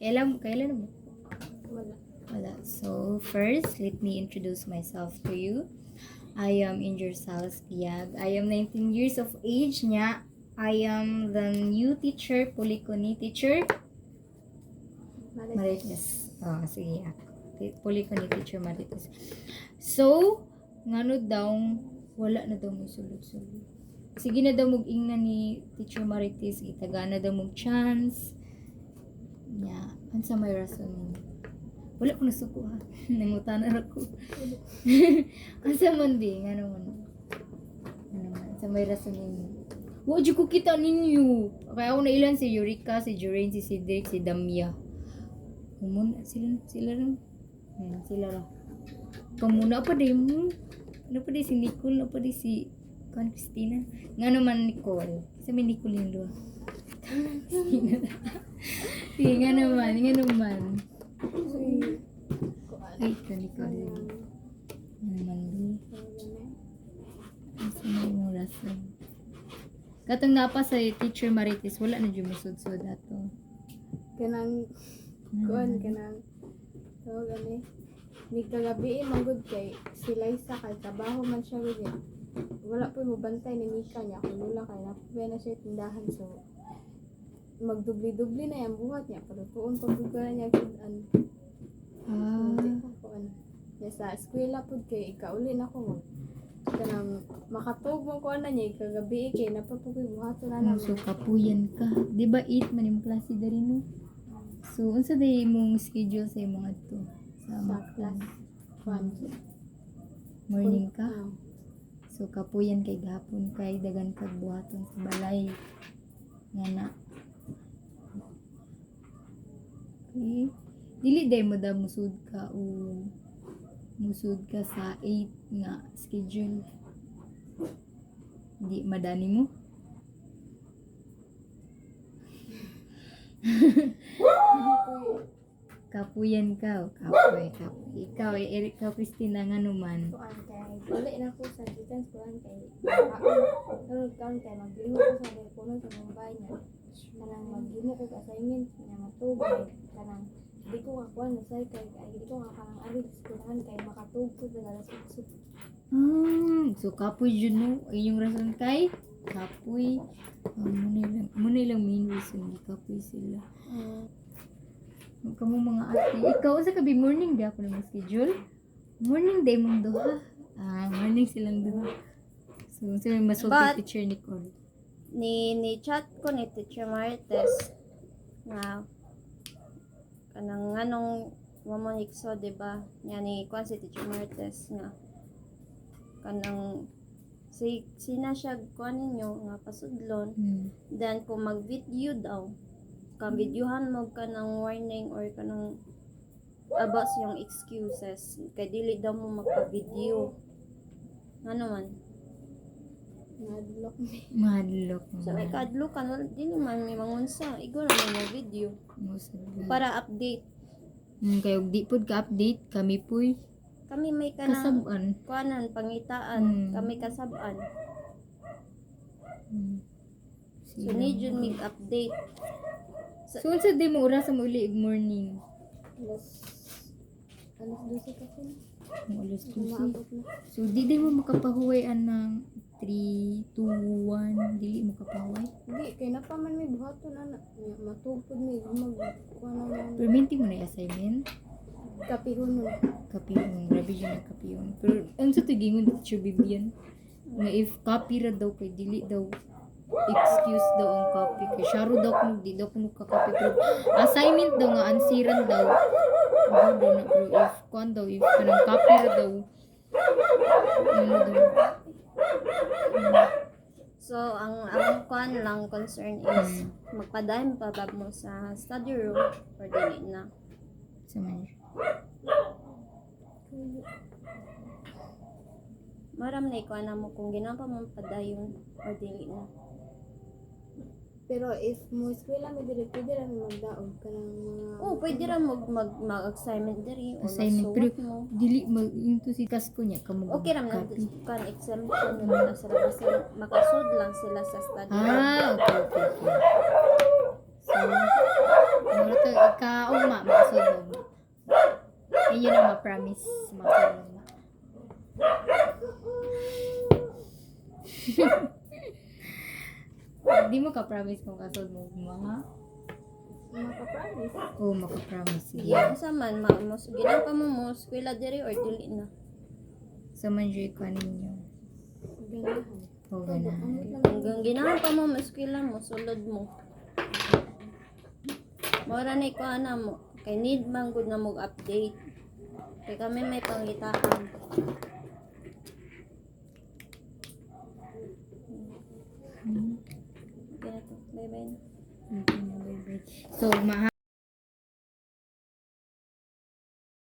Kailan mo? Wala. Wala. So, first, let me introduce myself to you. I am Angel Salas Tiag. I am 19 years of age niya. I am the new teacher, Polycony teacher. Marites. Oh, sige. Polycony teacher Marites. So, ngano daw, wala na daw mo sulod-sulod. Sige na daw mag-ingnan ni teacher Marites. Itaga na daw mong chance. Yeah. Ano sa may rason niya? Wala ko nasuko ha. Nangutanan ako. Asa man di? Nga naman. Sa may rason ninyo. Wala ko kita ninyo. Kaya ako na ilan si Eureka, si Jurain, si Cedric, si Damia. Kumuna, sila rin. Ayan, sila rin. Kumuna pa din mo. Ano pa din si Nicole, ano pa din si Christina. Nga naman Nicole. Sa may Nicole yung doon. Christina. Sige, nga naman. Ay, ito Nicole. Nga naman doon. Asa na yung rason. Katong napa sa teacher Marites, wala na dyan masud-sud ato. Kanang kuan kanang tawag ani ni kagabi manggod kay sila isa kay trabaho man siya gud. Wala po mo bantay ni Mika niya kung lula kay napuya na siya tindahan so magdubli-dubli na yung buhat niya palutuon pag niya gud an. Kuan. Ya sa eskwela pud kay ikauli na ko kanang makatugong ko na niya kagabi kay napapugoy buhaton na naman. So kapuyan ka. Di ba 8 man yung klase dari no? So unsa day imong schedule sa imong adto? Sa class 1. Morning ka? So kapuyan kay gahapon kay dagan kag buhaton sa balay. Nga na. Okay. Dili day mo da musud ka o musud ka sa 8 nga schedule. Di madani mo? Kapuyan ka. Kapoy. Ikaw, Eric ka, Christina, nga naman. Kuan kay wala na ko sa gikan kuan kay karon kay maglimo ko sa telepono sa Mumbai niya. Kanang maglimo ko sa assignment niya matugay kanang di ko nga kuan nasay kay di ko nga kanang arid kuan kay makatug ko sa alas 8. So kapoy yun no. Ay yung rason kay kapoy. Muna ilang main reason di kapoy sila. Kamu mga ate. Ikaw sa kabi morning di ako naman schedule. Morning day mong duha. Morning silang duha. So may masulti teacher Nicole. Ni chat ko ni Teacher Marites na kanang nganong mamonikso diba nga ni kuan si Teacher Marites nga kanang sina siya kuan ninyo nga pasudlon then kung mag-video daw kang videohan mo kanang warning or kanang about yung excuses kay dili daw mo magpa-video ano man Madlock. so may kadlo ka dili man may mangunsa igwa na may video para update Kaya di pod ka update kami puy. kami may kanang Kasab-an. kuanan pangitaan kami kasab-an so need yun mig update So unsa di mo oras mo uli morning? Alas 12 kasi Alas 12. maabot na. So di mo makapahuwayan ng 3, 2, 1, dili mo kapahuway. Hindi kay napaman may buhaton ana matugpod mi mag kuan na Pero minti mo na yung assignment. kapihon mo. Kapiyong, revision ng kapiyong. Pero ang sa tigingon teacher Bibian, nga if copy ra daw kay dili daw excuse daw ang copy kay sharo daw kung di daw kung ka-copy pero assignment daw nga ansiran daw daw na pero if kuan daw if kanang copy ra daw ano daw so ang kuan lang concern is magpadayon pa ba mo sa study room or dili na sa man maram na ikuan na mo kung ginapa mo padayon or dili na Pero if mo eskwela mo dire pwede ra mo magdaog kanang mga pwede ra mag-assignment diri o assignment masuot pero mo dili mag into si kasko niya kamo okay ra man kan exemption na sa basta makasud lang sila sa study room. okay so wala to ikauma masulog. Ayun ang ma-promise masulog na. Di mo ka-promise kung kasulog mo mga. Makapromise. Oo, maka-promise. Sige. Yeah, sa man maamos ginang pa mo mo eskwela diri or dili na. So, manjoy ka ninyo. Ganahan. Oo, ganahan. Amot lang. Hanggang ginahan pa mo mo eskwela mo sulod mo. Mora ni ko ana mo kay need man gud na mo update. Kay kami may pangitahan. Mhm. Okay na to. Bye bye. Okay na, bye-bye. So,